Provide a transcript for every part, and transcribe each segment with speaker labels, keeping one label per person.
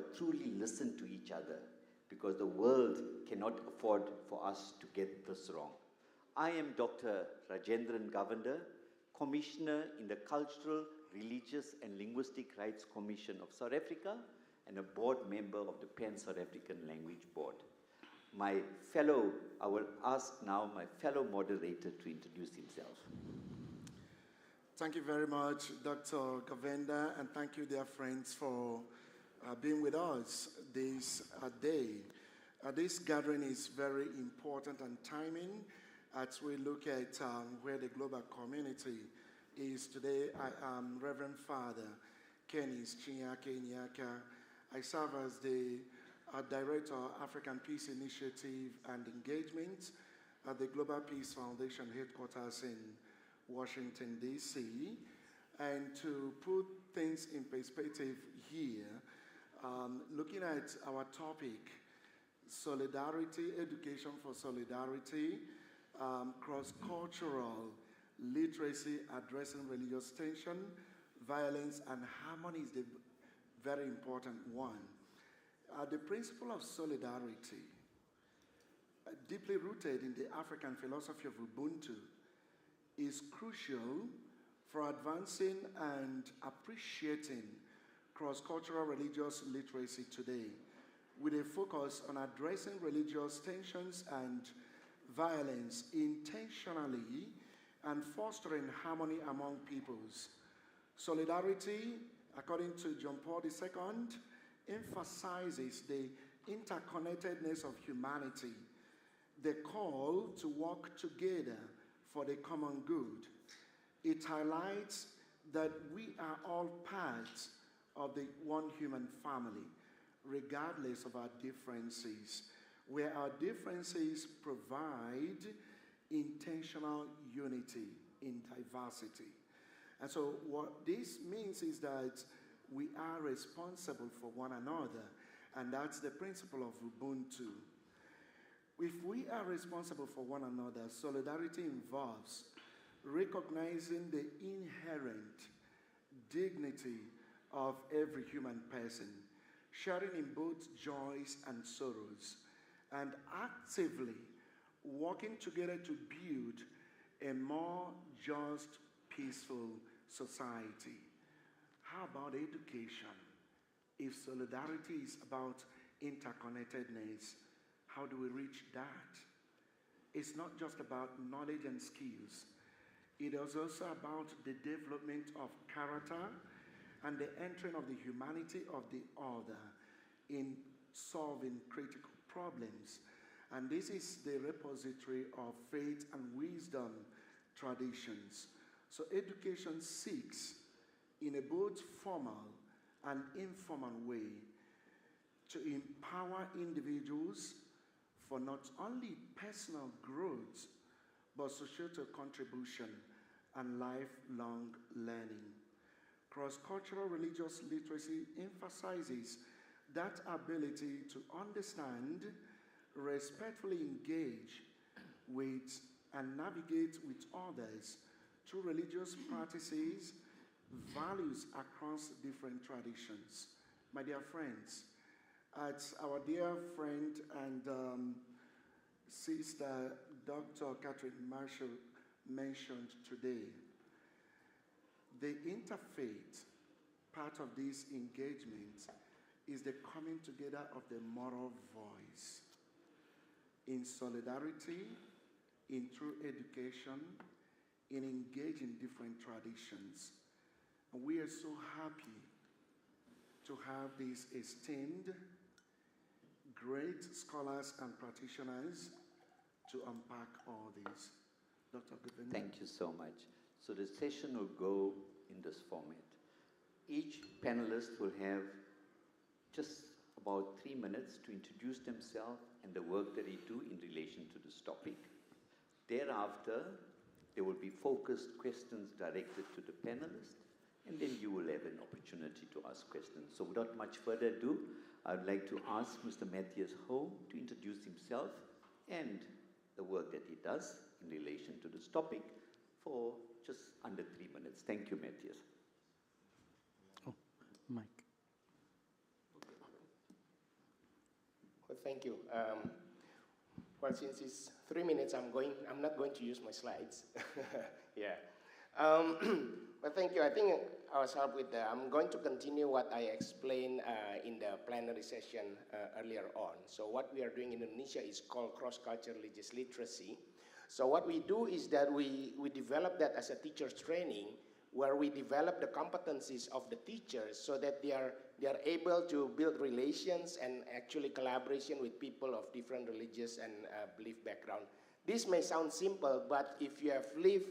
Speaker 1: but truly listen to each other, because the world cannot afford for us to get this wrong. I am Dr. Rajendran Govender, Commissioner in the Cultural, Religious and Linguistic Rights Commission of South Africa and a board member of the Pan-South African Language Board. I will ask now my fellow moderator to introduce himself.
Speaker 2: Thank you very much, Dr. Govender, and thank you, dear friends, for being with us this day. This gathering is very important and timing as we look at where the global community is today. I am Reverend Father Kennis Chinyake Nyaka. I serve as the Director of African Peace Initiative and Engagement at the Global Peace Foundation headquarters in Washington, D.C. And to put things in perspective here, looking at our topic, solidarity, education for solidarity, cross-cultural literacy, addressing religious tension, violence, and harmony is the very important one. The principle of solidarity, deeply rooted in the African philosophy of UBUNTU, is crucial for advancing and appreciating cross-cultural religious literacy today, with a focus on addressing religious tensions and violence intentionally and fostering harmony among peoples. Solidarity, according to John Paul II, emphasizes the interconnectedness of humanity, the call to work together for the common good. It highlights that we are all parts of the one human family, regardless of our differences, where our differences provide intentional unity in diversity. And so what this means is that we are responsible for one another, and that's the principle of UBUNTU. If we are responsible for one another, solidarity involves recognizing the inherent dignity of every human person, sharing in both joys and sorrows, and actively working together to build a more just, peaceful society. How about education? If solidarity is about interconnectedness, how do we reach that? It's not just about knowledge and skills. It is also about the development of character and the entering of the humanity of the other in solving critical problems. And this is the repository of faith and wisdom traditions. So education seeks, in a both formal and informal way, to empower individuals for not only personal growth, but societal contribution and lifelong learning. Cross-cultural religious literacy emphasizes that ability to understand, respectfully engage with, and navigate with others through religious practices, values across different traditions. My dear friends, as our dear friend and sister Dr. Catherine Marshall mentioned today, the interfaith part of this engagement is the coming together of the moral voice in solidarity, in true education, in engaging different traditions. And we are so happy to have these esteemed, great scholars and practitioners to unpack all this. Dr. Govender.
Speaker 1: Thank you so much. So the session will go in this format. Each panelist will have just about 3 minutes to introduce themselves and the work that they do in relation to this topic. Thereafter, there will be focused questions directed to the panelists, and then you will have an opportunity to ask questions. So without much further ado, I would like to ask Mr. Matthias Ho to introduce himself and the work that he does in relation to this topic for just under 3 minutes. Thank you, Matthias.
Speaker 3: Oh, Mike. thank you. Well, since it's 3 minutes, I'm not going to use my slides. Yeah. Well, thank you. I think I'll start with I'm going to continue what I explained in the plenary session earlier on. So what we are doing in Indonesia is called cross-cultural religious literacy. So what we do is that we develop that as a teacher's training, where we develop the competencies of the teachers so that they are able to build relations and actually collaboration with people of different religious and belief background. This may sound simple, but if you have lived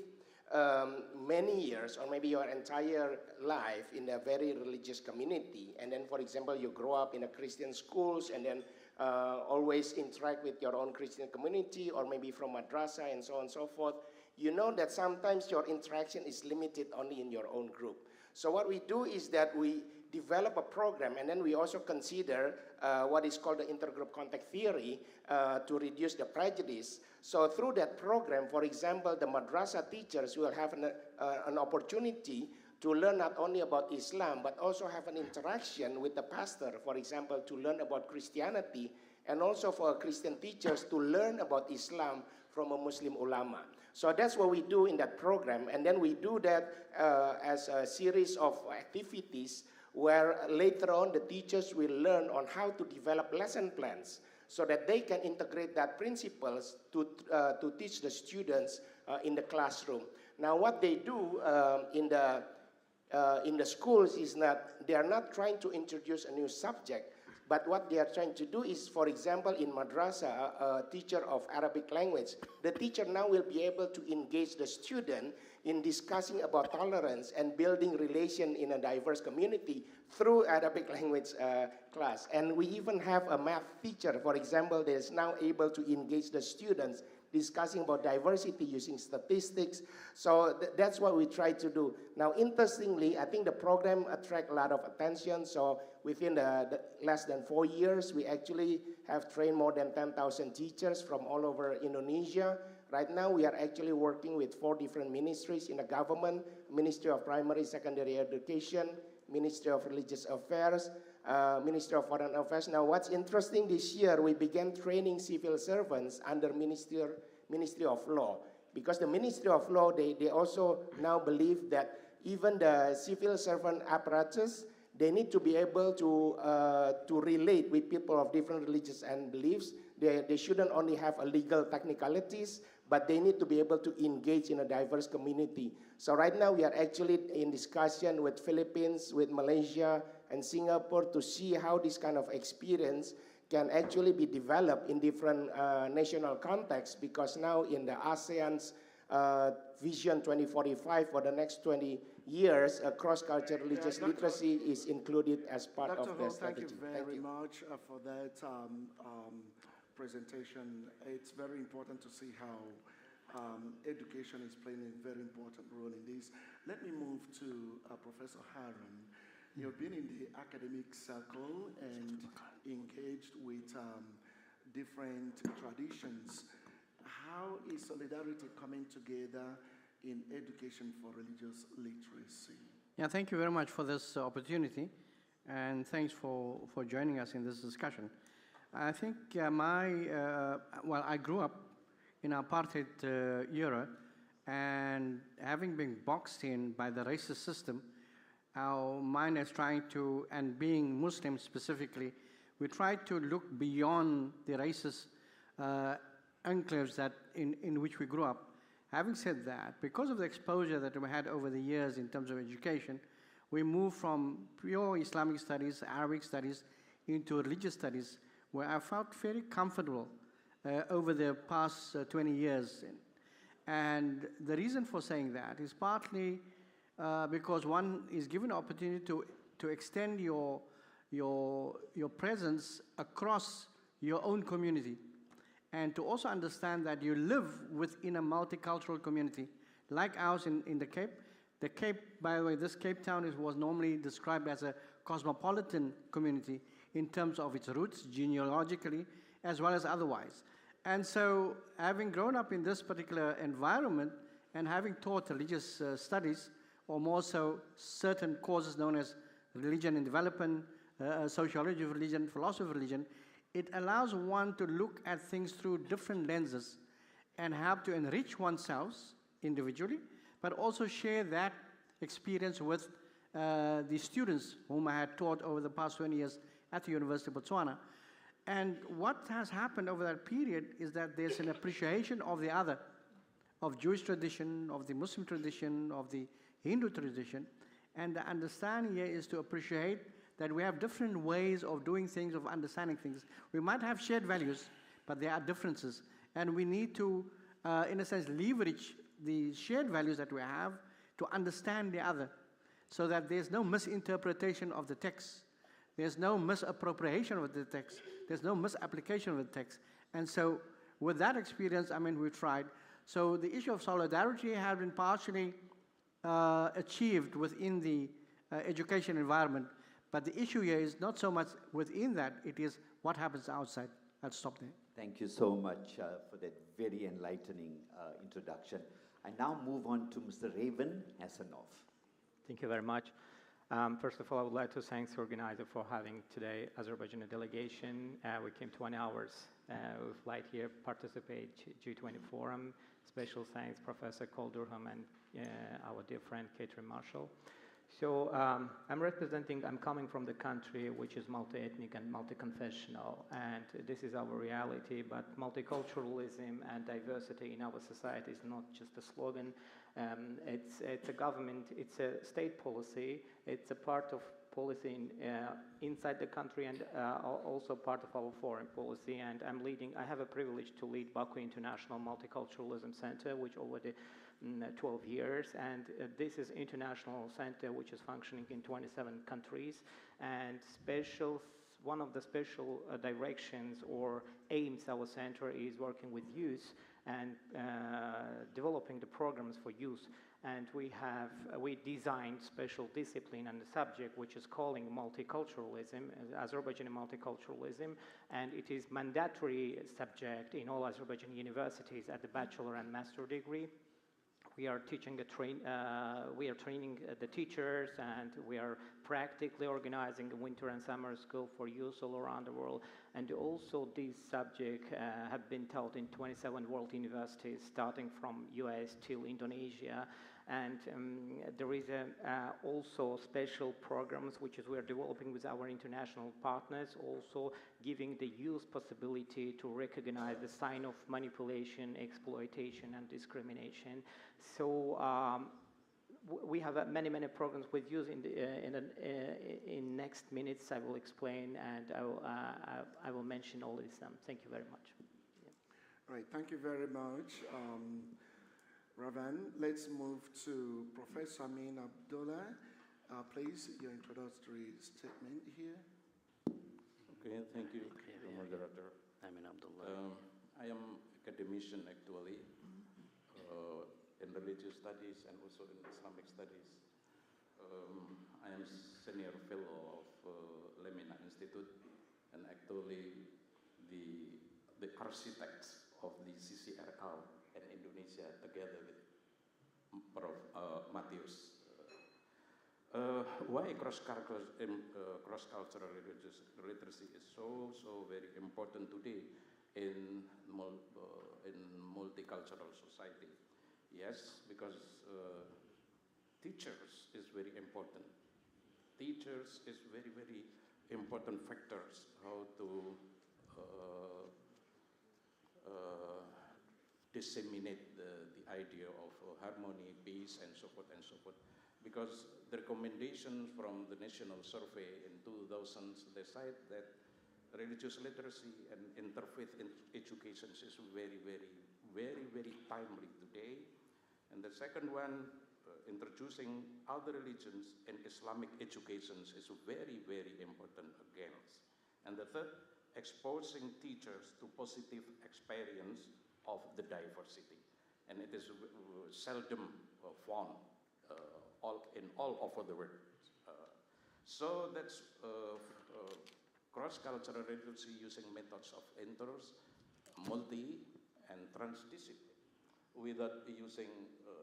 Speaker 3: many years or maybe your entire life in a very religious community, and then, for example, you grow up in a Christian schools and then always interact with your own Christian community or maybe from madrasah and so on and so forth, you know that sometimes your interaction is limited only in your own group. So what we do is that we develop a program, and then we also consider what is called the intergroup contact theory to reduce the prejudice. So through that program, for example, the madrasah teachers will have an opportunity to learn not only about Islam, but also have an interaction with the pastor, for example, to learn about Christianity, and also for Christian teachers to learn about Islam from a Muslim ulama. So that's what we do in that program, and then we do that as a series of activities where later on the teachers will learn on how to develop lesson plans so that they can integrate that principles to teach the students in the classroom. Now what they do in the schools is that they are not trying to introduce a new subject, but what they are trying to do is, for example, in madrasah, a teacher of Arabic language, the teacher now will be able to engage the student in discussing about tolerance and building relation in a diverse community through Arabic language class. And we even have a math teacher, for example, that is now able to engage the students discussing about diversity using statistics. So that's what we try to do. Now, interestingly, I think the program attracts a lot of attention. So within the less than 4 years, we actually have trained more than 10,000 teachers from all over Indonesia. Right now, we are actually working with 4 different ministries in the government: Ministry of Primary Secondary Education, Ministry of Religious Affairs, Ministry of Foreign Affairs. Now, what's interesting this year, we began training civil servants under Ministry of Law, because the Ministry of Law, they also now believe that even the civil servant apparatus, they need to be able to relate with people of different religions and beliefs. They shouldn't only have a legal technicalities, but they need to be able to engage in a diverse community. So right now we are actually in discussion with Philippines, with Malaysia, and Singapore to see how this kind of experience can actually be developed in different national contexts, because now in the ASEAN's Vision 2045 for the next 20 years, cross-cultural religious literacy is included as part of the strategy.
Speaker 2: Thank you very much for that presentation. It's very important to see how education is playing a very important role in this. Let me move to Professor Harun. You've been in the academic circle and engaged with different traditions. How is solidarity coming together in education for religious literacy?
Speaker 4: Yeah, thank you very much for this opportunity, and thanks for joining us in this discussion. I think well, I grew up in apartheid era, and having been boxed in by the racist system, our mind is trying to, and being Muslim specifically, we try to look beyond the racist enclaves that in which we grew up. Having said that, because of the exposure that we had over the years in terms of education, we moved from pure Islamic studies, Arabic studies, into religious studies, where I felt very comfortable over the past 20 years. And the reason for saying that is partly because one is given an opportunity to extend your presence across your own community, and to also understand that you live within a multicultural community like ours in the Cape. The Cape, by the way, this Cape Town was normally described as a cosmopolitan community in terms of its roots, genealogically, as well as otherwise. And so, having grown up in this particular environment and having taught religious studies, or more so certain courses known as religion and development, sociology of religion, philosophy of religion, it allows one to look at things through different lenses and have to enrich oneself individually, but also share that experience with the students whom I had taught over the past 20 years at the University of Botswana. And what has happened over that period is that there's an appreciation of the other, of Jewish tradition, of the Muslim tradition, of the Hindu tradition. And the understanding here is to appreciate that we have different ways of doing things, of understanding things. We might have shared values, but there are differences. And we need to, in a sense, leverage the shared values that we have to understand the other, so that there's no misinterpretation of the text. There's no misappropriation of the text. There's no misapplication of the text. And so with that experience, I mean, we tried. So the issue of solidarity has been partially achieved within the education environment. But the issue here is not so much within that, it is what happens outside. I'll stop there.
Speaker 1: Thank you so much for that very enlightening introduction. I now move on to Mr. Raven Hasanoff.
Speaker 5: Thank you very much. First of all, I would like to thank the organizer for having today Azerbaijani delegation. We came 20 hours with flight here, participate G20 forum. Special thanks Professor Cole Durham and our dear friend Catherine Marshall. So I'm coming from the country which is multi-ethnic and multi-confessional, and this is our reality, but multiculturalism and diversity in our society is not just a slogan. It's a government, it's a state policy, it's a part of policy inside the country and also part of our foreign policy. And I have a privilege to lead Baku International Multiculturalism Center, which already 12 years, and this is international center which is functioning in 27 countries, and one of the special directions or aims our center is working with youth and developing the programs for youth. And we designed special discipline and the subject which is calling multiculturalism, Azerbaijani multiculturalism, and it is mandatory subject in all Azerbaijani universities at the bachelor and master degree. We are teaching we are training the teachers, and we are practically organizing a winter and summer school for youth all around the world. And also this subject have been taught in 27 world universities, starting from US till Indonesia. And there is also special programs which we are developing with our international partners, also giving the youth possibility to recognize the sign of manipulation, exploitation, and discrimination. So we have many programs with youth. In next minutes I will explain, and I will mention all of them. Thank you very much. Yeah.
Speaker 2: All right, thank you very much. Ravan, let's move to Professor Amin Abdullah. Please, your introductory statement here.
Speaker 6: Okay, thank you, moderator.
Speaker 7: Amin Abdullah.
Speaker 6: I am academician actually in religious studies and also in Islamic studies. I am senior fellow of Lemina Institute, and actually the architects of the CCRL in Indonesia together with Prof. Matthius. Why cross-cultural religious literacy is so very important today in multicultural society? Yes, because teachers is very important. Teachers is very important factors how to disseminate the idea of harmony, peace, and so forth and so forth. Because the recommendations from the National Survey in 2000, they cite that religious literacy and interfaith education is very timely today. And the second one, introducing other religions and Islamic educations is very important again. And the third, exposing teachers to positive experience of the diversity. And it is seldom found in all over the world. So that's cross-cultural literacy using methods of inters, multi, and transdiscipline. Without using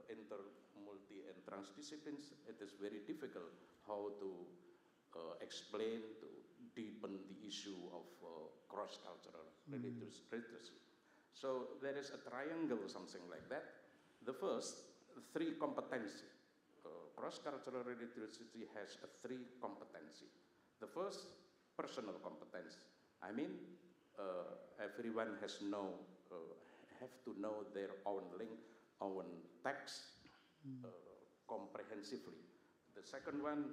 Speaker 6: inter, multi, and transdisciplines, it is very difficult how to explain, to deepen the issue of cross-cultural literacy. So there is a triangle, something like that. The first, three competency. Cross-cultural literacy has a three competency. The first, personal competence. I mean, everyone have to know their own text comprehensively. The second one,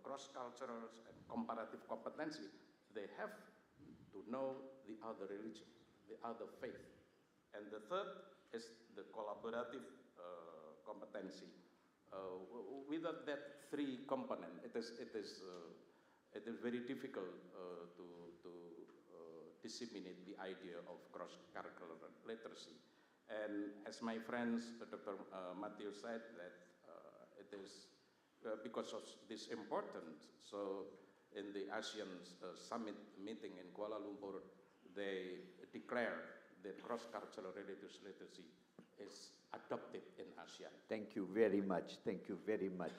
Speaker 6: cross-cultural and comparative competency. They have to know the other religion, the other faith. And the third is the collaborative competency. Without that three component, it is very difficult to disseminate the idea of cross-curricular literacy. And as my friends, Dr. Matthew said, that it is because of this importance. So in the ASEAN summit meeting in Kuala Lumpur, they declared that cross-cultural literacy is adopted in ASEAN.
Speaker 1: Thank you very much. Thank you very much,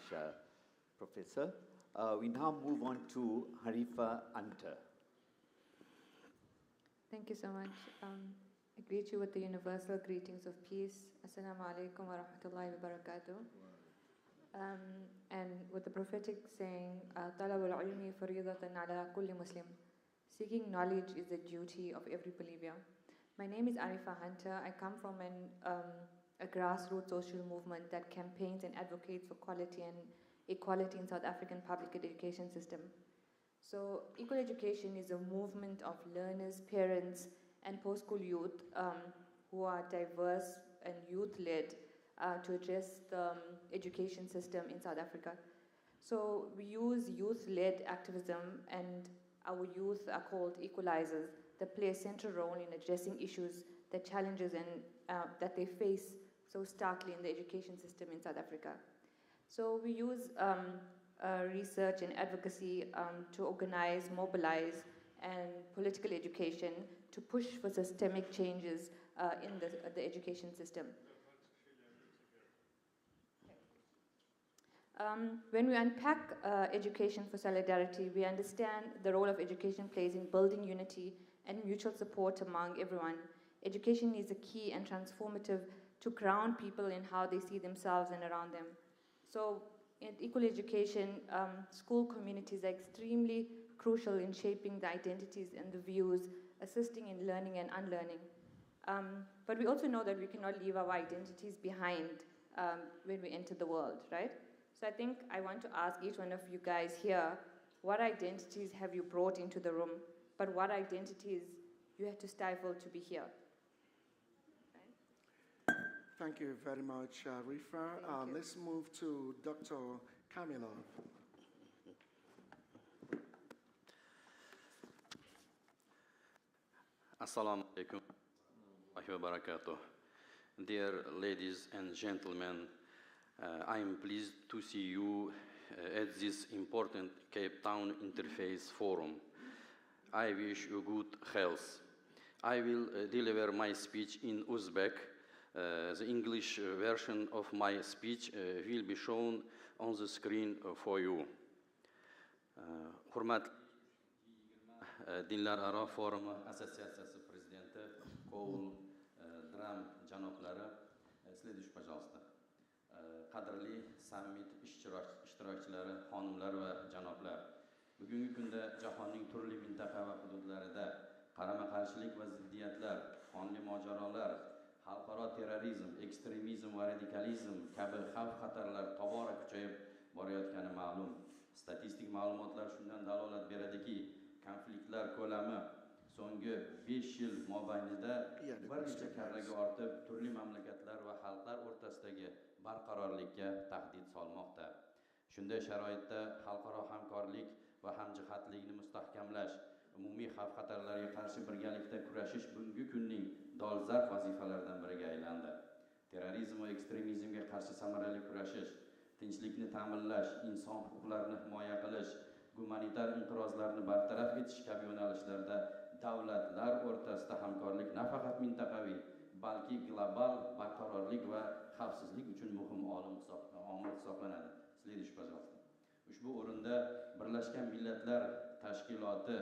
Speaker 1: Professor. We now move on to Harifa Anta.
Speaker 7: Thank you so much. I greet you with the universal greetings of peace. Assalamu alaikum wa rahmatullahi wa barakatuh. And with the prophetic saying, "Talabul ilmi faridatan ala kulli Muslim." Seeking knowledge is a duty of every believer. My name is Arifa Hunter. I come from a grassroots social movement that campaigns and advocates for quality and equality in South African public education system. So equal education is a movement of learners, parents, and post-school youth who are diverse and youth-led to address the education system in South Africa. So we use youth-led activism, and our youth are called equalizers that play a central role in addressing issues, the challenges that they face so starkly in the education system in South Africa. So we use research and advocacy to organize, mobilize, and political education to push for systemic changes in the education system. When we unpack education for solidarity, we understand the role of education plays in building unity and mutual support among everyone. Education is a key and transformative to ground people in how they see themselves and around them. So in equal education, school communities are extremely crucial in shaping the identities and the views, assisting in learning and unlearning. But we also know that we cannot leave our identities behind when we enter the world, right? So I think I want to ask each one of you guys here, what identities have you brought into the room, but what identities you had to stifle to be here? Right?
Speaker 2: Thank you very much, Rifa. Let's move to Dr. Kamilov.
Speaker 8: Assalamu alaikum wa barakatuh. Dear ladies and gentlemen, I am pleased to see you at this important Cape Town Interfaith Forum. I wish you good health. I will deliver my speech in Uzbek. The English version of my speech will be shown on the screen for you. Hurmat Dinlar Aro Forum Associatsiyasi Prezidenti Qo'l Dram janoblari, следующий, пожалуйста. Qadrli summit ishtirokchilari, xonimlar va janoblar. Bugungi kunda jahonning turli mintaqa va hududlarida qarama-qarshilik va ziddiyatlar, qonli mojarolar, xalqaro terrorizm, ekstremizm va radikalizm kabi xavf-xatarlar tobora kuchayib borayotgani ma'lum. Statistik ma'lumotlar shundan dalolat beradiki, konfliktlar ko'lami so'nggi 5 yil mobaynida bir necha karraga ortib, turli mamlakatlar va xalqlar o'rtasidagi barqarorlikka tahdid solmoqda. Shunday sharoitda xalqaro hamkorlik va hamjihatlikni mustahkamlash, umumiy xavf-xatarlarga qarshi birgalikda kurashish bugungi kunning dolzarb vazifalaridan biriga aylandi. Terrorizm va ekstremizmga qarshi samarali kurashish, tinchlikni ta'minlash, inson huquqlarini himoya qilish, gumanitar inqirozlarni bartaraf etish kabi yo'nalishlarda davlatlar o'rtasida hamkorlik nafaqat mintaqaviy, balki global barqarorlik va xavfsizlik uchun muhim omil hisoblanadi. Следующий, пожалуйста. Ushbu o'rinda Birlashgan Millatlar Tashkiloti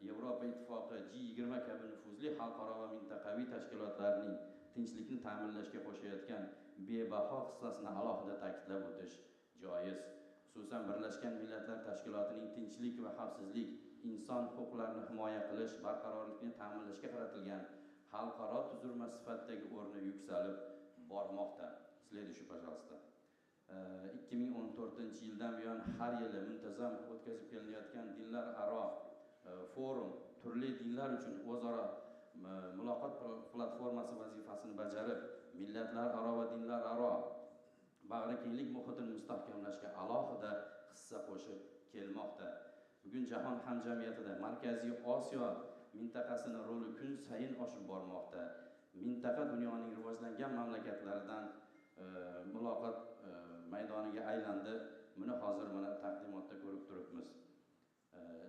Speaker 8: Yevropa Ittifoqi G20 kabi nufuzli xalqaro va mintaqaviy tashkilotlarning tinchlikni ta'minlashga qo'shayotgan bebaho hissasini alohida ta'kidlab o'tish joiz. Xususan Birlashgan Millatlar Tashkilotining tinchlik va xavfsizlik, inson huquqlarini himoya qilish, barqarorlikni ta'minlashga qaratilgan xalqaro tuzilma sifatidagi o'rni yuksalib bormoqda. Следующий, пожалуйста. 2014 yildan buyon har yili muntazam o'tkazib kelinayotgan dinlar aro forum turli dinlar uchun o'zaro muloqot platformasi vazifasini bajarib, millatlar aro va dinlar aro bag'rikenglik muhitini mustahkamlashga alohida hissa qo'shib kelmoqda. Bugun jahon hamjamiyatida Markaziy Osiyo mintaqasining roli kun sayin oshib bormoqda. Mintaqa dunyoning rivojlangan mamlakatlaridan muloqot maydoniga aylandi. Buni hozir mana taqdimotda ko'rib turibmiz.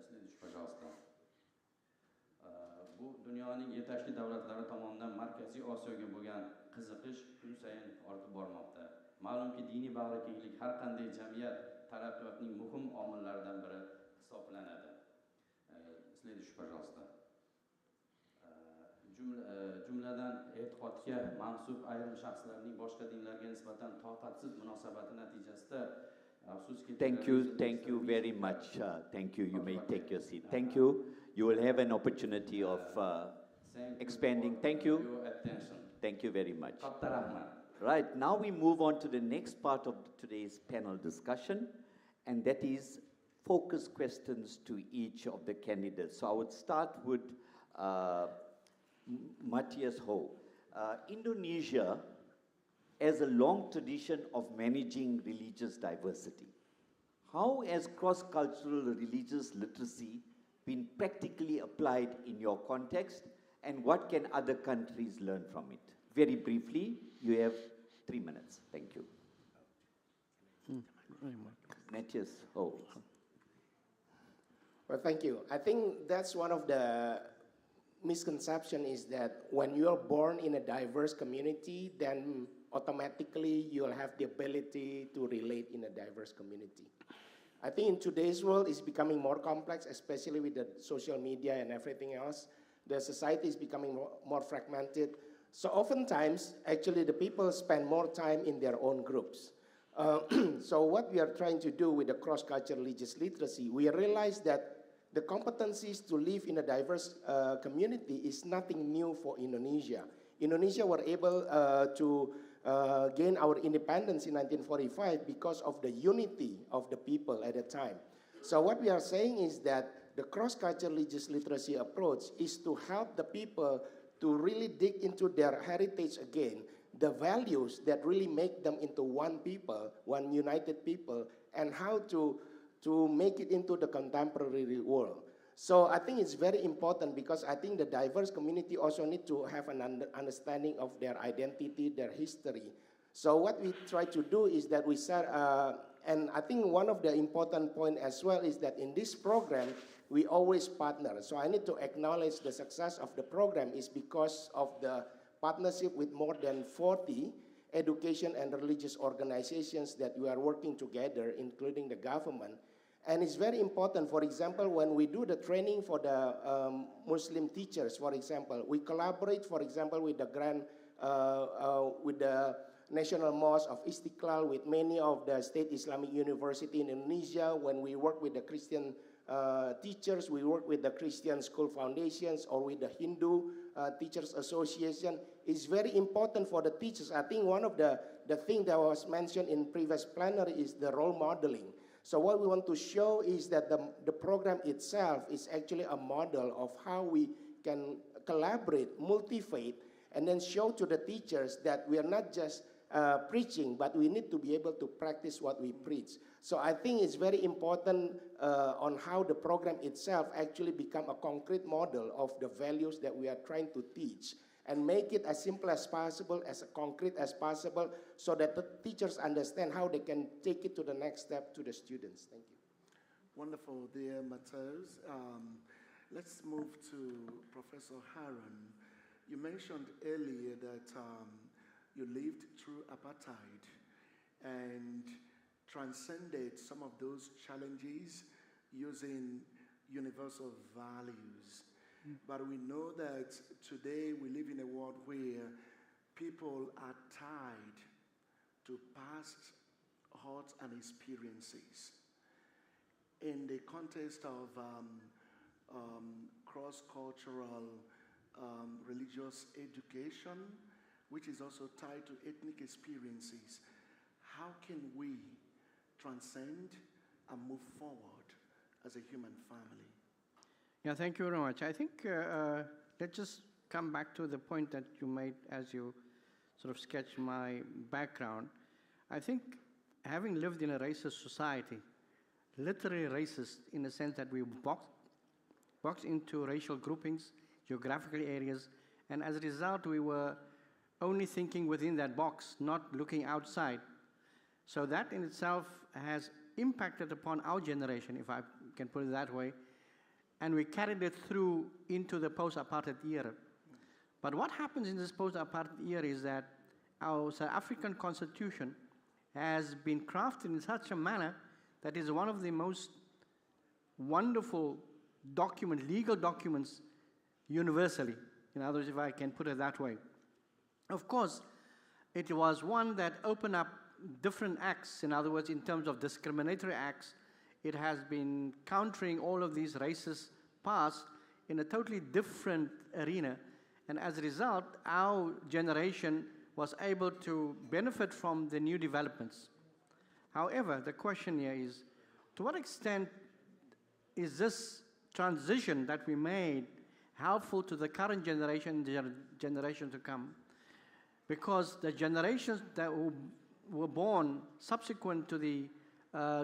Speaker 8: Следующий, пожалуйста. Bu dunyoning yetakchi davlatlari tomonidan Markaziy Osiyoga bo'lgan qiziqish kun sayin ortib bormoqda. Ma'lumki, diniy bag'rikenglik har qanday jamiyat taraqqiyotining muhim omillaridan biri hisoblanadi. Следующий, пожалуйста. Jumladan e'tiqodga mansub ayrim shaxslarning boshqa dinlarga nisbatan toqatsiz munosabati natijasida afsuski.
Speaker 1: Thank you very much. Thank you. You may take your seat. Thank you. You will have an opportunity of expanding. Thank you. Thank you very much. Right, now we move on to the next part of today's panel discussion, and that is focus questions to each of the candidates. So I would start with Matthias Ho. Indonesia has a long tradition of managing religious diversity. How has cross-cultural religious literacy been practically applied in your context, and what can other countries learn from it? Very briefly, you have 3 minutes. Thank you. Matthias Ho.
Speaker 3: Well, thank you. I think that's one of the misconception is that when you're born in a diverse community, then automatically you'll have the ability to relate in a diverse community. I think in today's world it's becoming more complex, especially with the social media and everything else. The society is becoming more fragmented. So oftentimes, actually the people spend more time in their own groups. So what we are trying to do with the cross-cultural religious literacy, we realize that the competencies to live in a diverse community is nothing new for Indonesia. Indonesia were able to gain our independence in 1945 because of the unity of the people at the time. So what we are saying is that the cross-cultural religious literacy approach is to help the people to really dig into their heritage again, the values that really make them into one people, one united people, and how to make it into the contemporary world. So I think it's very important because I think the diverse community also need to have an understanding of their identity, their history. So what we try to do is that we set, and I think one of the important points as well is that in this program, we always partner. So I need to acknowledge the success of the program is because of the partnership with more than 40 education and religious organizations that we are working together, including the government. And it's very important, for example, when we do the training for the Muslim teachers, for example, we collaborate, for example, with the with the National Mosque of Istiqlal, with many of the state Islamic University in Indonesia. When we work with the Christian teachers, we work with the Christian school foundations or with the Hindu Teachers Association. It's very important for the teachers. I think one of the things that was mentioned in previous plenary is the role modeling. So what we want to show is that the program itself is actually a model of how we can collaborate, multi-faith, and then show to the teachers that we are not just preaching, but we need to be able to practice what we preach. So I think it's very important on how the program itself actually become a concrete model of the values that we are trying to teach, and make it as simple as possible, as concrete as possible, so that the teachers understand how they can take it to the next step to the students. Thank you.
Speaker 2: Wonderful, dear Matheus. Let's move to Professor Haran. You mentioned earlier that you lived through apartheid and transcended some of those challenges using universal values. But we know that today we live in a world where people are tied to past hurts and experiences. In the context of cross-cultural religious education, which is also tied to ethnic experiences, how can we transcend and move forward as a human family?
Speaker 4: Yeah, thank you very much. I think let's just come back to the point that you made as you sort of sketched my background. I think having lived in a racist society, literally racist in the sense that we boxed into racial groupings, geographical areas, and as a result we were only thinking within that box, not looking outside. So that in itself has impacted upon our generation, if I can put it that way, and we carried it through into the post-apartheid era. But what happens in this post-apartheid era is that our South African constitution has been crafted in such a manner that is one of the most wonderful legal documents universally. In other words, if I can put it that way. Of course, it was one that opened up different acts. In other words, in terms of discriminatory acts, it has been countering all of these racist past in a totally different arena. And as a result, our generation was able to benefit from the new developments. However, the question here is, to what extent is this transition that we made helpful to the current generation, the generation to come? Because the generations that were born subsequent to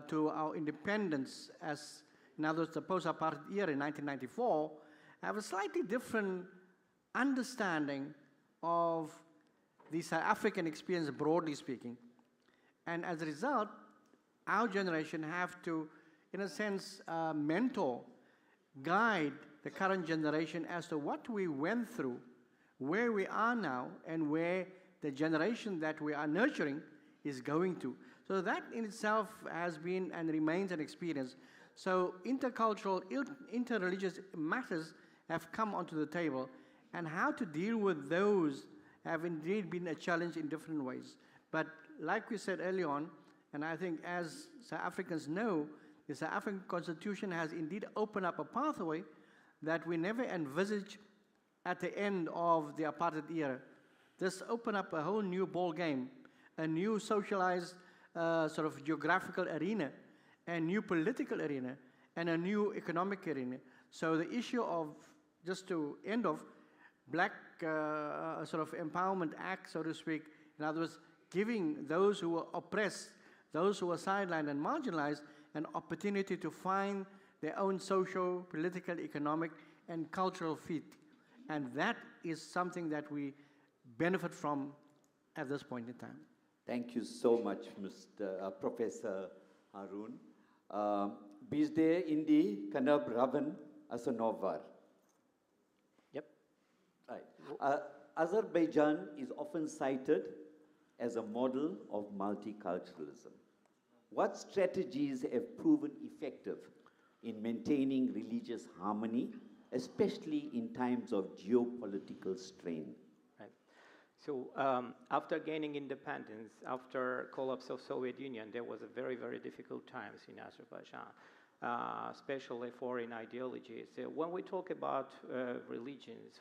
Speaker 4: to our independence, as in other words, the post-apartheid era in 1994, have a slightly different understanding of the South African experience, broadly speaking. And as a result, our generation have to, in a sense, mentor, guide the current generation as to what we went through, where we are now, and where the generation that we are nurturing is going to. So that in itself has been and remains an experience. So intercultural, interreligious matters have come onto the table, and how to deal with those have indeed been a challenge in different ways. But like we said early on, and I think as South Africans know, the South African Constitution has indeed opened up a pathway that we never envisaged at the end of the apartheid era. This opened up a whole new ball game, a new socialized sort of geographical arena, a new political arena, and a new economic arena. So the issue of, just to end off, black sort of empowerment act, so to speak, in other words, giving those who were oppressed, those who were sidelined and marginalized, an opportunity to find their own social, political, economic, and cultural fit. And that is something that we benefit from at this point in time.
Speaker 1: Thank you so much, Professor Harun. Bizde indi kanab raven asanovar.
Speaker 5: Yep.
Speaker 1: Right. Azerbaijan is often cited as a model of multiculturalism. What strategies have proven effective in maintaining religious harmony, especially in times of geopolitical strain?
Speaker 5: Right. So after gaining independence, after collapse of Soviet Union, there was a very, very difficult times in Azerbaijan, especially foreign ideologies. When we talk about religions,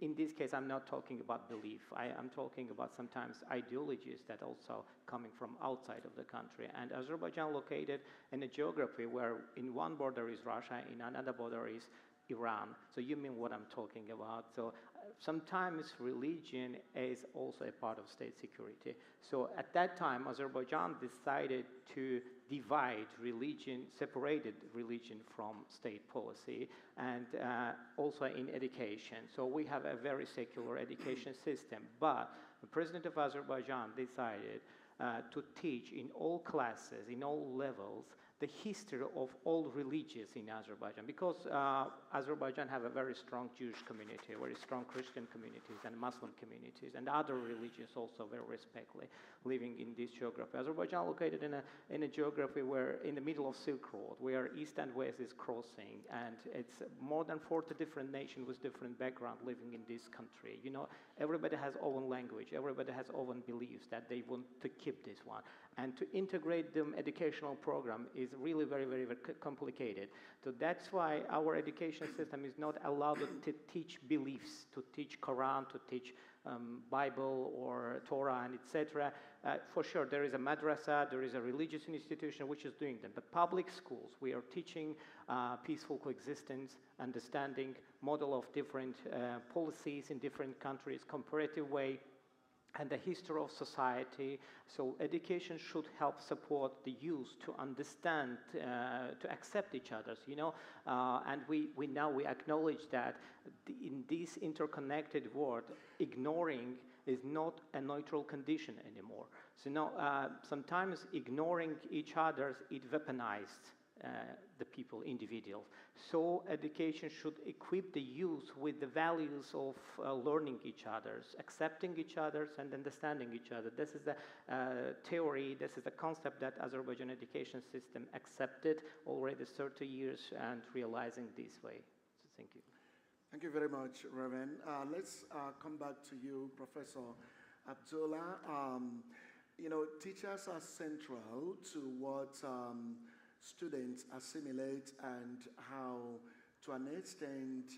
Speaker 5: in this case, I'm not talking about belief. I'm talking about sometimes ideologies that also coming from outside of the country. And Azerbaijan located in a geography where in one border is Russia, in another border is Iran. So you mean what I'm talking about. So sometimes religion is also a part of state security. So at that time, Azerbaijan decided to divide religion, separated religion from state policy, and also in education. So we have a very secular education system. But the president of Azerbaijan decided to teach in all classes, in all levels, the history of all religions in Azerbaijan, because Azerbaijan have a very strong Jewish community, very strong Christian communities and Muslim communities, and other religions also very respectfully living in this geography. Azerbaijan located in a geography where in the middle of Silk Road, where East and West is crossing, and it's more than 40 different nations with different background living in this country. You know, everybody has own language, everybody has own beliefs that they want to keep this one. And to integrate them educational program is really very, very, very complicated. So that's why our education system is not allowed to teach beliefs, to teach Quran, to teach Bible or Torah and etc. For sure, there is a madrasa, there is a religious institution which is doing them. But public schools, we are teaching peaceful coexistence, understanding, model of different policies in different countries, comparative way, and the history of society. So education should help support the youth to understand, to accept each other, you know. And we acknowledge that in this interconnected world, ignoring is not a neutral condition anymore. So now, sometimes ignoring each other, it weaponized the people, individuals. So education should equip the youth with the values of learning each other, accepting each other, and understanding each other. This is the theory, this is the concept that Azerbaijan education system accepted already 30 years and realizing this way. So thank you.
Speaker 2: Thank you very much, Reverend. Let's come back to you, Professor Abdullah. You know, teachers are central to what students assimilate and how, to an extent,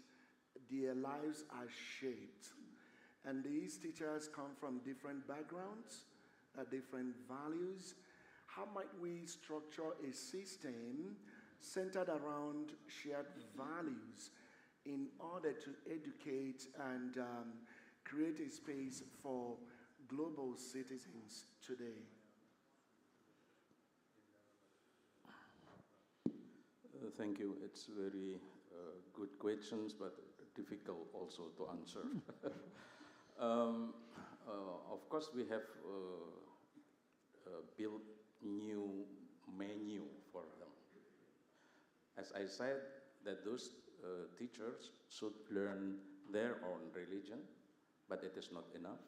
Speaker 2: their lives are shaped. And these teachers come from different backgrounds, different values. How might we structure a system centered around shared values in order to educate and create a space for global citizens today?
Speaker 6: Thank you. It's very good questions, but difficult also to answer. Of course, we have built new menu for them. As I said, that those teachers should learn their own religion, but it is not enough.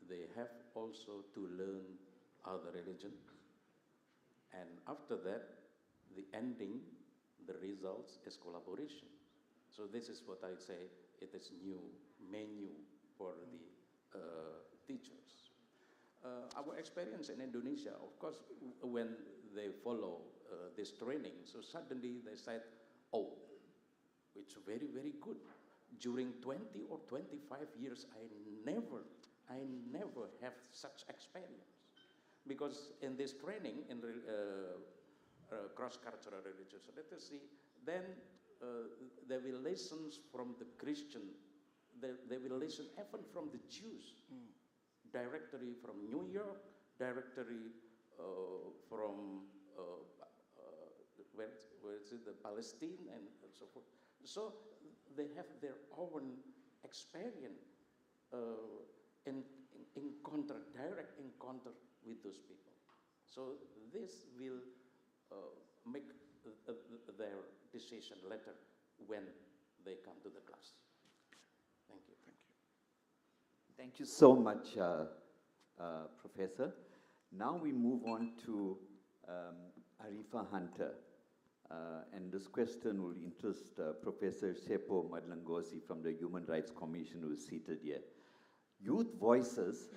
Speaker 6: They have also to learn other religions. And after that, the ending, the results is collaboration. So this is what I say, it is new menu for the teachers. Our experience in Indonesia, of course, when they follow this training, so suddenly they said, oh, it's very, very good. During 20 or 25 years, I never have such experience. Because in this training, in cross-cultural religious literacy, then they will listen from the Christian, they will listen even from the Jews, directly from New York, directly from where is it, the Palestine and so forth. So they have their own experience direct encounter with those people. So this will make their decision later when they come to the class. Thank you.
Speaker 2: Thank you.
Speaker 1: Thank you so much, Professor. Now we move on to Arifa Hunter. And this question will interest Professor Seppo Madlangosi from the Human Rights Commission, who is seated here. Youth voices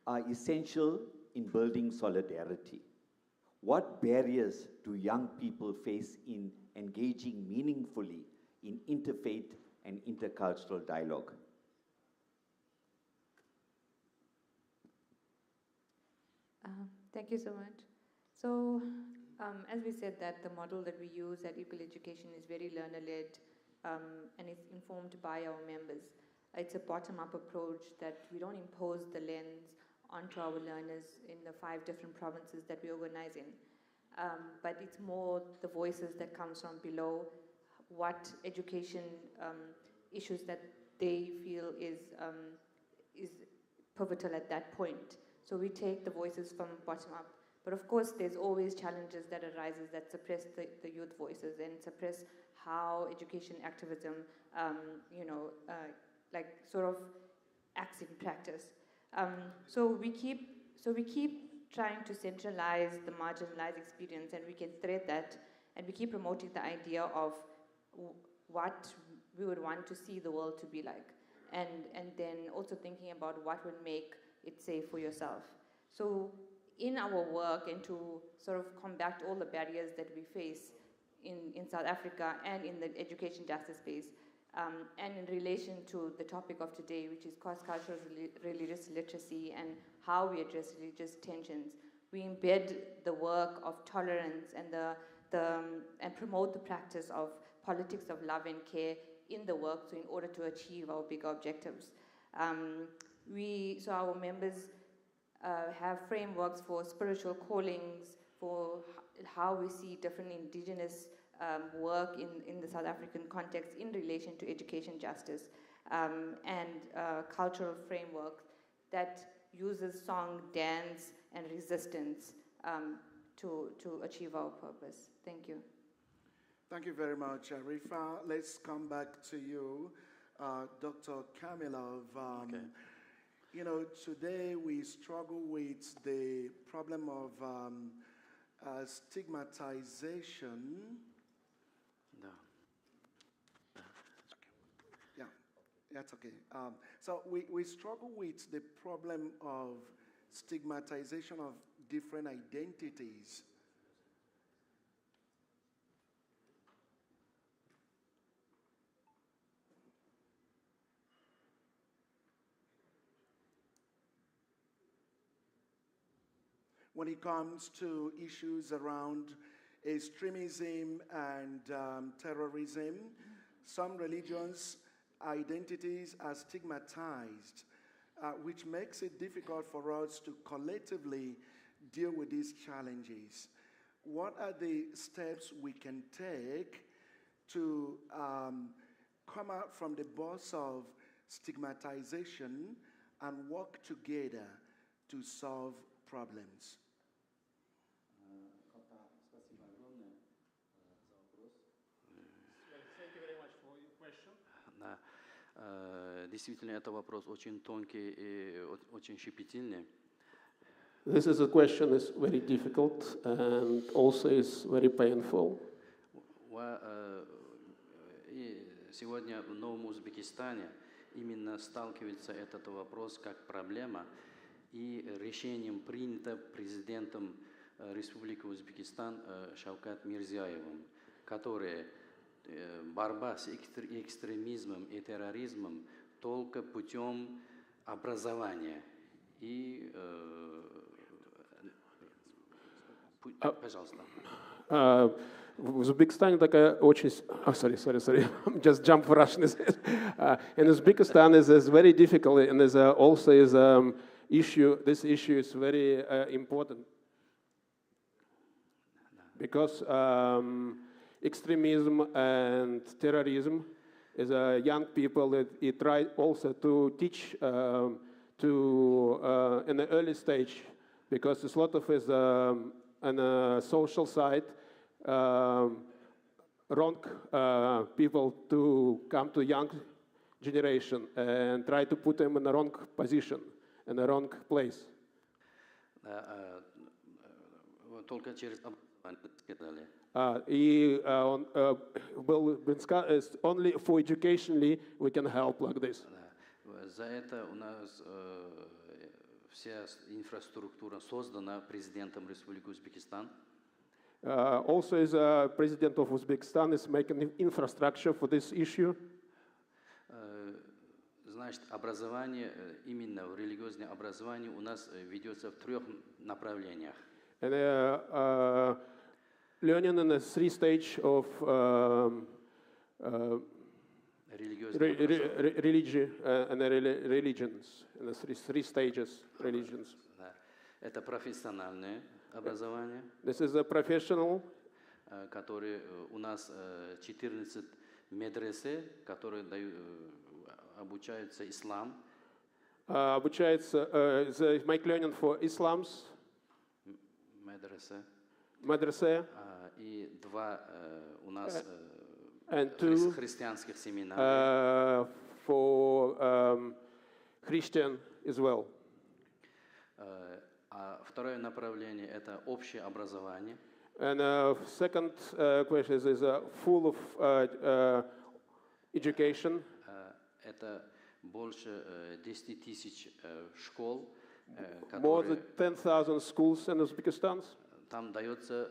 Speaker 1: are essential in building solidarity. What barriers do young people face in engaging meaningfully in interfaith and intercultural dialogue?
Speaker 7: Thank you so much. So, as we said, that the model that we use at Equal Education is very learner-led and it's informed by our members. It's a bottom-up approach that we don't impose the lens onto our learners in the 5 different provinces that we organize in. But it's more the voices that comes from below, what education issues that they feel is pivotal at that point. So we take the voices from bottom up. But of course, there's always challenges that arises that suppress the youth voices and suppress how education activism, sort of acts in practice. So we keep trying to centralize the marginalized experience, and we can thread that, and we keep promoting the idea of what we would want to see the world to be like, and then also thinking about what would make it safe for yourself. So in our work, and to sort of combat all the barriers that we face in South Africa and in the education justice space, and in relation to the topic of today, which is cross-cultural religious literacy and how we address religious tensions, we embed the work of tolerance and promote the practice of politics of love and care in the work, so in order to achieve our bigger objectives. So our members have frameworks for spiritual callings, for how we see different indigenous work in the South African context in relation to education justice, and cultural framework that uses song, dance, and resistance to achieve our purpose. Thank you.
Speaker 2: Thank you very much, Arifa. Let's come back to you, Dr. Kamilov.
Speaker 9: Okay.
Speaker 2: You know, today we struggle with the problem of stigmatization.
Speaker 9: No.
Speaker 2: Yeah, that's okay. So we struggle with the problem of stigmatization of different identities. When it comes to issues around extremism and terrorism, some religions' identities are stigmatized, which makes it difficult for us to collectively deal with these challenges. What are the steps we can take to come out from the box of stigmatization and work together to solve problems?
Speaker 9: Да. Действительно, это вопрос очень тонкий и очень щепетильный.
Speaker 10: This is a question is very difficult and also is very painful.
Speaker 9: И сегодня в Новом Узбекистане именно сталкивается этот вопрос как проблема, и решением принято президентом Республики Узбекистан Шавкат Мирзияевым, который борьба с экстремизмом и терроризмом только путем образования. И, пожалуйста.
Speaker 10: В Узбекистане такая очень... sorry. Just jump for Russian. In Uzbekistan is very difficult, and there's also is issue. This issue is very important because extremism and terrorism is young people that he try also to teach to in the early stage, because there's a lot of is on a social side wrong people to come to young generation and try to put them in the wrong position, in the wrong place.
Speaker 9: Только через образование сказали.
Speaker 10: И он был only for educationally we can help like this.
Speaker 9: За это у нас вся инфраструктура создана президентом Республики Узбекистан.
Speaker 10: Also, as president of Uzbekistan is making infrastructure for this issue.
Speaker 9: Значит, образование, именно в религиозное образование у нас ведется в 3 направлениях.
Speaker 10: And learning in the 3 stages of religion and religions, in the 3 stages religions.
Speaker 9: Это профессиональное образование.
Speaker 10: This is a professional.
Speaker 9: Который у нас 14 медресе, которые обучаются ислам.
Speaker 10: Обучается make learning for Islams. Madrasa.
Speaker 9: И 2 у нас
Speaker 10: And 2
Speaker 9: христианских семинария.
Speaker 10: For Christian as well.
Speaker 9: А второе направление – это общее образование.
Speaker 10: And second question is full of education.
Speaker 9: Это больше 10 тысяч школ,
Speaker 10: More
Speaker 9: которые
Speaker 10: than 10,000 schools in Uzbekistan.
Speaker 9: там дается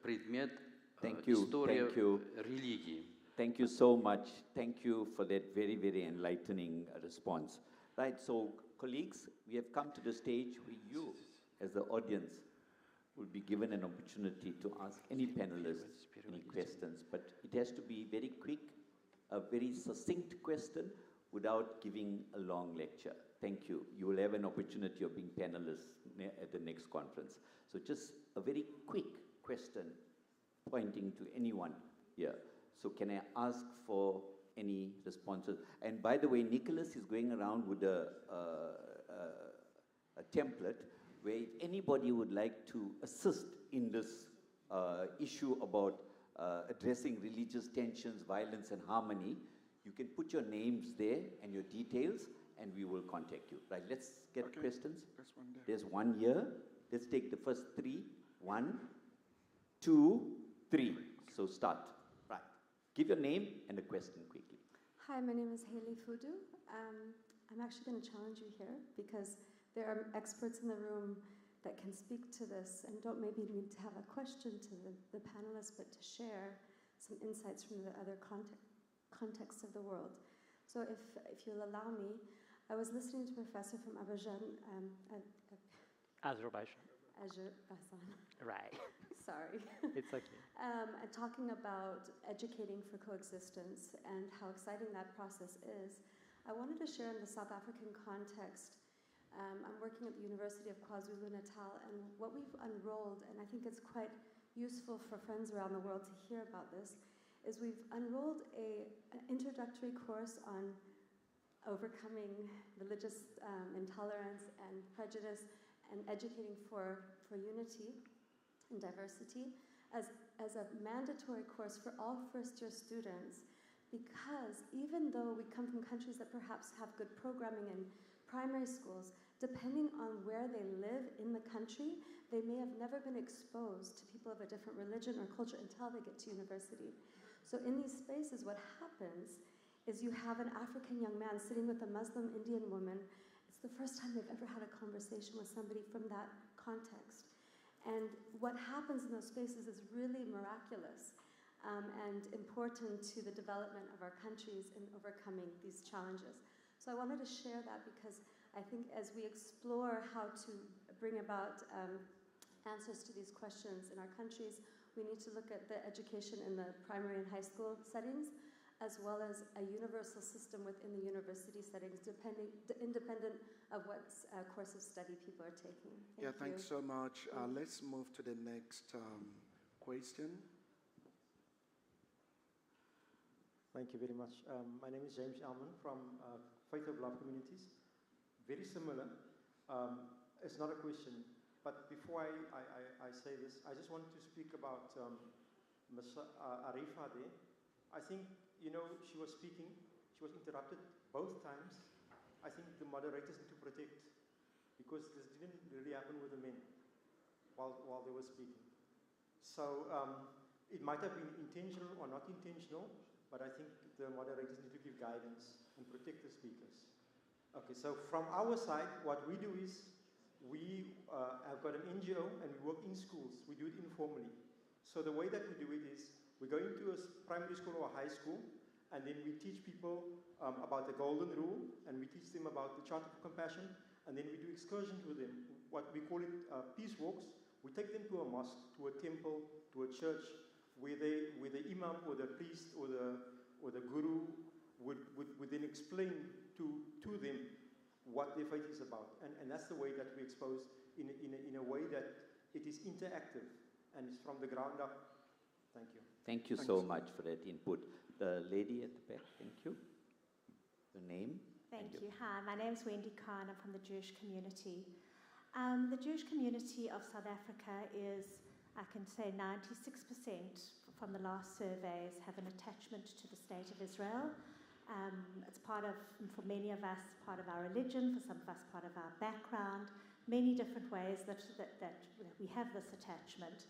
Speaker 9: предмет
Speaker 1: Thank you,
Speaker 9: история
Speaker 1: thank you.
Speaker 9: религии.
Speaker 1: Thank you so much. Thank you for that very, very enlightening response. Right, so colleagues, we have come to the stage where you, as the audience, will be given an opportunity to ask any panelists any questions, but it has to be very quick, a very succinct question without giving a long lecture. Thank you. You will have an opportunity of being panelists at the next conference. So just a very quick question pointing to anyone here. So can I ask for any responses? And by the way, Nicholas is going around with a template where if anybody would like to assist in this issue about addressing religious tensions, violence, and harmony, you can put your names there and your details, and we will contact you. Right, let's get questions.
Speaker 2: There's one there.
Speaker 1: There's one here. Let's take the first 3. 1, 2, 3. So start. Right. Give your name and a question quickly.
Speaker 11: Hi, my name is Haley Fudu. I'm actually going to challenge you here because there are experts in the room that can speak to this and don't maybe need to have a question to the panelists, but to share some insights from the other contexts of the world. So if you'll allow me, I was listening to a professor from Azerbaijan.
Speaker 5: Azerbaijan.
Speaker 11: Azerbaijan.
Speaker 5: Right.
Speaker 11: Sorry.
Speaker 5: It's okay.
Speaker 11: And talking about educating for coexistence and how exciting that process is. I wanted to share in the South African context. I'm working at the University of KwaZulu-Natal, and what we've unrolled, and I think it's quite useful for friends around the world to hear about this, is we've unrolled an introductory course on overcoming religious intolerance and prejudice and educating for unity and diversity as a mandatory course for all first-year students, because even though we come from countries that perhaps have good programming in primary schools, depending on where they live in the country, they may have never been exposed to people of a different religion or culture until they get to university. So in these spaces, what happens is you have an African young man sitting with a Muslim Indian woman. It's the first time they've ever had a conversation with somebody from that context. And what happens in those spaces is really miraculous and important to the development of our countries in overcoming these challenges. So I wanted to share that because I think as we explore how to bring about answers to these questions in our countries, we need to look at the education in the primary and high school settings, as well as a universal system within the university settings, independent of what course of study people are taking. Thank you.
Speaker 2: Thanks so much. Let's move to the next question.
Speaker 12: Thank you very much. My name is James Elman from Faith of Love Communities. Very similar. It's not a question, but before I say this, I just wanted to speak about Ms. Arifa there. I think, she was speaking, she was interrupted both times. I think the moderators need to protect, because this didn't really happen with the men while they were speaking. So it might have been intentional or not intentional, but I think the moderators need to give guidance and protect the speakers. Okay, so from our side, what we do is we have got an NGO and we work in schools. We do it informally. So the way that we do it is we go into a primary school or a high school, and then we teach people about the golden rule, and we teach them about the charter for compassion, and then we do excursions with them. What we call it peace walks. We take them to a mosque, to a temple, to a church, where the imam or the priest or the guru would then explain to them what their faith is about. And that's the way that we expose in a way that it is interactive and it's from the ground up. Thank you.
Speaker 1: Thank you so much for that input. The lady at the back, thank you. The name?
Speaker 13: Thank you. Hi, my name is Wendy Khan. I'm from the Jewish community. The Jewish community of South Africa is, I can say 96% from the last surveys have an attachment to the State of Israel. It's part of, for many of us, part of our religion, for some of us, part of our background, many different ways that we have this attachment.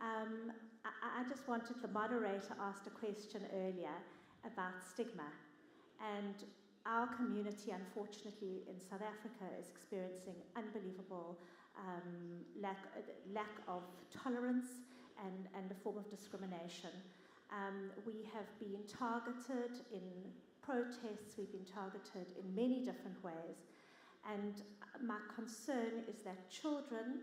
Speaker 13: I just wanted, the moderator asked a question earlier about stigma, and our community, unfortunately, in South Africa is experiencing unbelievable lack of tolerance and a form of discrimination. We have been targeted in protests, we've been targeted in many different ways, and my concern is that children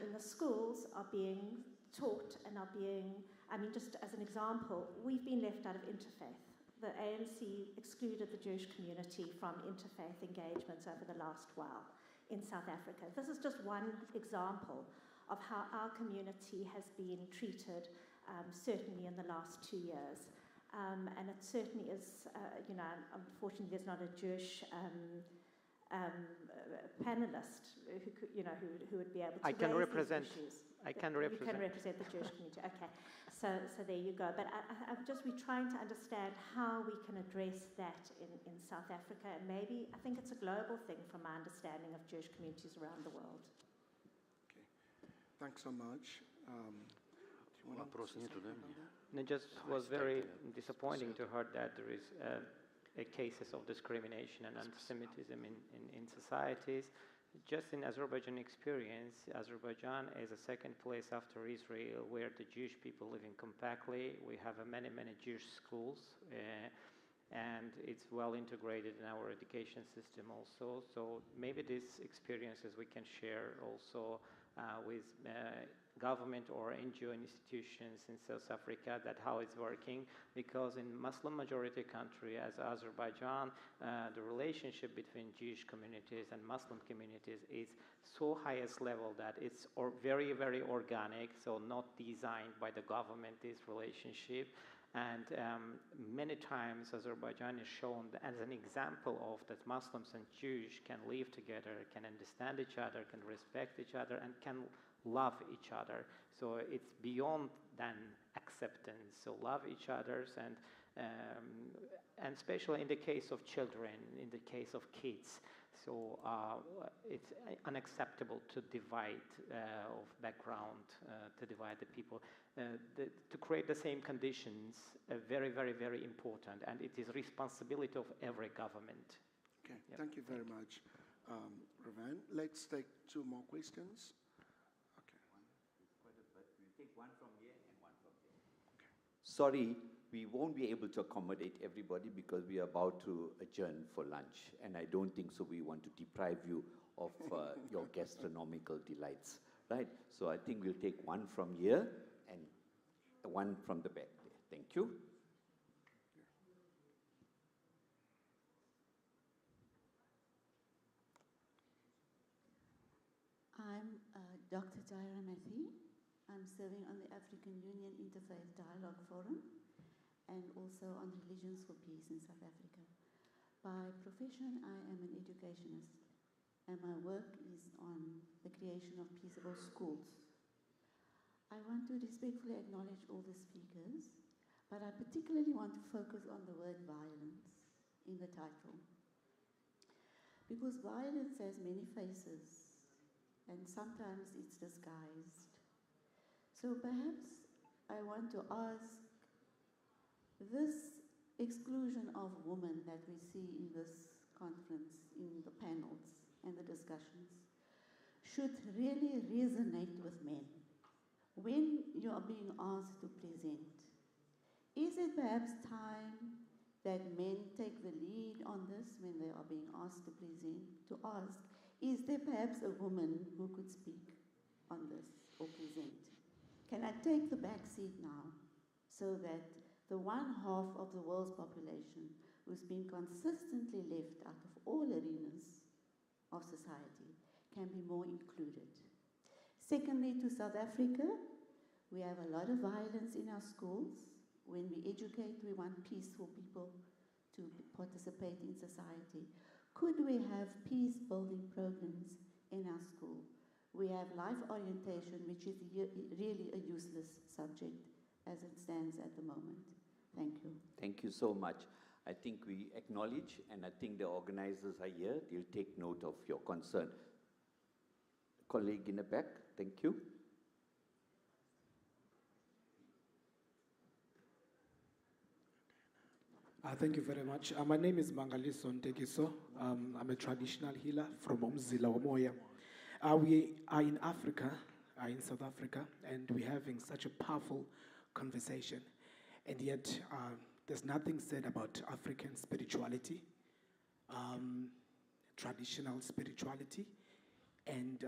Speaker 13: in the schools are being taught and are being, I mean, just as an example, we've been left out of interfaith. The ANC excluded the Jewish community from interfaith engagements over the last while in South Africa. This is just one example of how our community has been treated, certainly in the last 2 years. And it certainly is, unfortunately there's not a Jewish panelist who could, who would be able to raise these issues.
Speaker 5: I can represent.
Speaker 13: You can represent the Jewish community. Okay, so there you go. But we're trying to understand how we can address that in South Africa, and maybe I think it's a global thing from my understanding of Jewish communities around the world.
Speaker 2: Okay, thanks so much.
Speaker 5: It just was very disappointing to hear that there is cases of discrimination and anti-Semitism in societies. Just in Azerbaijan experience, Azerbaijan is a second place after Israel where the Jewish people living compactly. We have many Jewish schools, and it's well integrated in our education system also. So maybe these experiences we can share also with government or NGO institutions in South Africa, that how it's working, because in Muslim majority country as Azerbaijan, the relationship between Jewish communities and Muslim communities is so highest level that it's very organic, so not designed by the government, this relationship. And many times Azerbaijan is shown as an example of that Muslims and Jews can live together, can understand each other, can respect each other, and can love each other. So it's beyond than acceptance. So love each other, and especially in the case of children, in the case of kids. So it's unacceptable to divide of background, to divide the people. To create the same conditions, very important, and it is responsibility of every government.
Speaker 2: Okay, thank you very much, Ravan. Let's take 2 more questions.
Speaker 1: We'll take one from here and one from there. Okay. Sorry, we won't be able to accommodate everybody because we are about to adjourn for lunch, and I don't think so we want to deprive you of your gastronomical delights, right? So I think we'll take one from here and one from the back there. Thank you.
Speaker 14: I'm Dr. Jaira Mathi. I'm serving on the African Union Interfaith Dialogue Forum and also on Religions for Peace in South Africa. By profession, I am an educationist, and my work is on the creation of peaceable schools. I want to respectfully acknowledge all the speakers, but I particularly want to focus on the word violence in the title. Because violence has many faces, and sometimes it's disguised. So perhaps I want to ask, this exclusion of women that we see in this conference, in the panels and the discussions, should really resonate with men. When you are being asked to present, is it perhaps time that men take the lead on this when they are being asked to present, to ask, is there perhaps a woman who could speak on this or present? Can I take the back seat now so that the 1/2 of the world's population who's been consistently left out of all arenas of society can be more included? Secondly, to South Africa, we have a lot of violence in our schools. When we educate, we want peaceful people to participate in society. Could we have peace-building programs in our school. We have life orientation, which is really a useless subject as it stands at the moment. Thank you.
Speaker 1: Thank you so much. I think we acknowledge, and I think the organizers are here. They'll take note of your concern. Colleague in the back, thank you.
Speaker 15: Thank you very much. My name is Mangaliso Ntekiso. I'm a traditional healer from Umzila Omoya. We are in Africa, in South Africa, and we're having such a powerful conversation. And yet, there's nothing said about African spirituality, traditional spirituality, and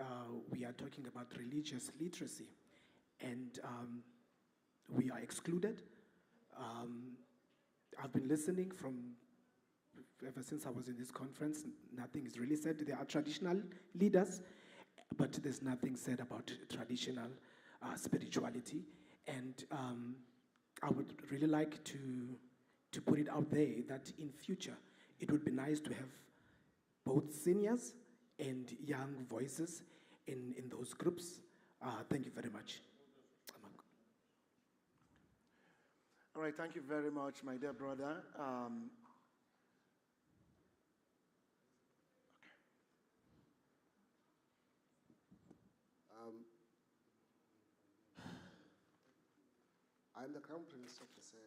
Speaker 15: we are talking about religious literacy. And we are excluded. I've been listening from ever since I was in this conference. Nothing is really said. There are traditional leaders, but there's nothing said about traditional spirituality. And I would really like to put it out there that in future, it would be nice to have both seniors and young voices in those groups. Thank you very much.
Speaker 2: All right, thank you very much, my dear brother.
Speaker 16: I'm the Crown Prince of the Sen.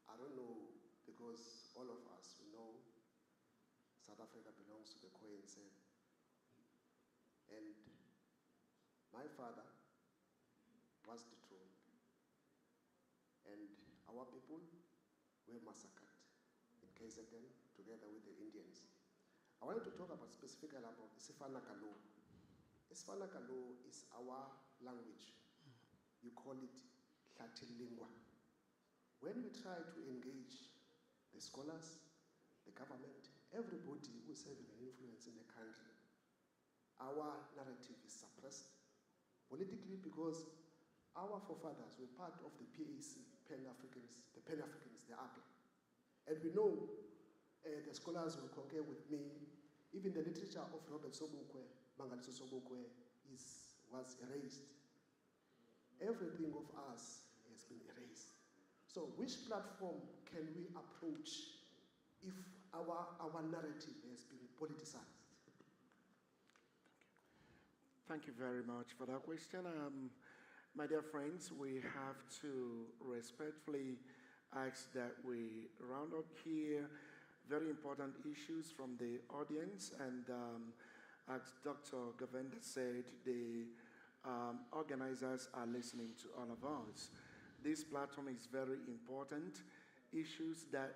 Speaker 16: I don't know, because all of us, we know South Africa belongs to the Khoisan Sen. And my father was dethroned. And our people were massacred in KZN together with the Indians. I wanted to talk about specifically about Isifanaka law. Isifanaka law is our language. You call it Latin lingua. When we try to engage the scholars, the government, everybody who is having an influence in the country, our narrative is suppressed politically because our forefathers were part of the PAC, Pan-Africans, the APLA. And we know the scholars will concur with me, even the literature of Robert Sobukwe, Mangaliso Sobukwe, was erased. Everything of us has been erased. So which platform can we approach if our narrative has been politicized?
Speaker 2: Thank you very much for that question. My dear friends, we have to respectfully ask that we round up here very important issues from the audience. And as Dr. Govender said, the organizers are listening to all of us. This platform is very important. Issues that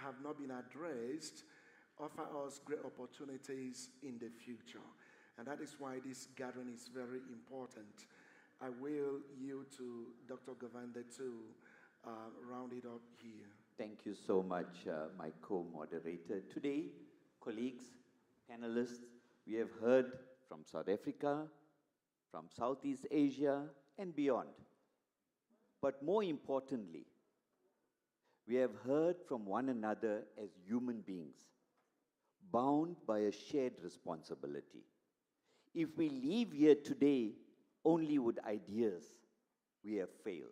Speaker 2: have not been addressed offer us great opportunities in the future. And that is why this gathering is very important. I will yield to Dr. Govender to round it up here.
Speaker 1: Thank you so much, my co-moderator. Today, colleagues, panelists, we have heard from South Africa, from Southeast Asia, and beyond. But more importantly, we have heard from one another as human beings, bound by a shared responsibility. If we leave here today only with ideas, we have failed.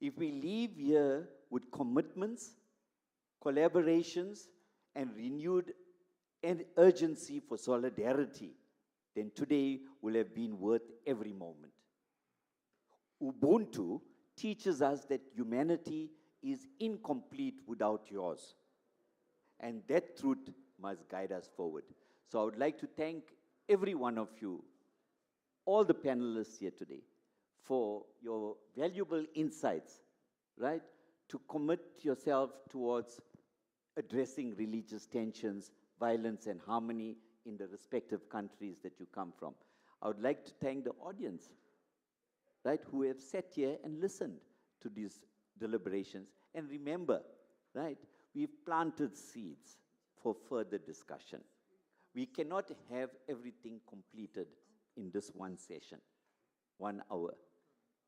Speaker 1: If we leave here with commitments, collaborations, and renewed urgency for solidarity, then today will have been worth every moment. Ubuntu teaches us that humanity is incomplete without yours. And that truth must guide us forward. So I would like to thank every one of you, all the panelists here today, for your valuable insights, right? To commit yourself towards addressing religious tensions, violence, and harmony in the respective countries that you come from. I would like to thank the audience, right, who have sat here and listened to these deliberations. And remember, right, we've planted seeds for further discussion. We cannot have everything completed in this one session, 1 hour,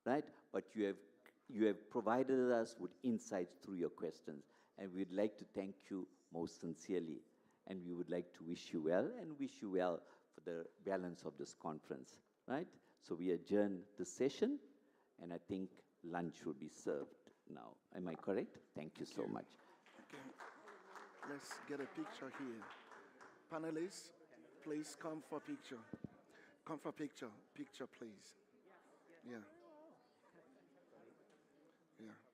Speaker 1: right? But you have provided us with insights through your questions, and we'd like to thank you most sincerely. and we would like to wish you well and wish you well for the balance of this conference, right? So we adjourn the session, and I think lunch will be served now. Am I correct? Thank you so much.
Speaker 2: Okay. Let's get a picture here. Panelists, please come for picture. Come for picture. Picture, please. Yeah. Yeah.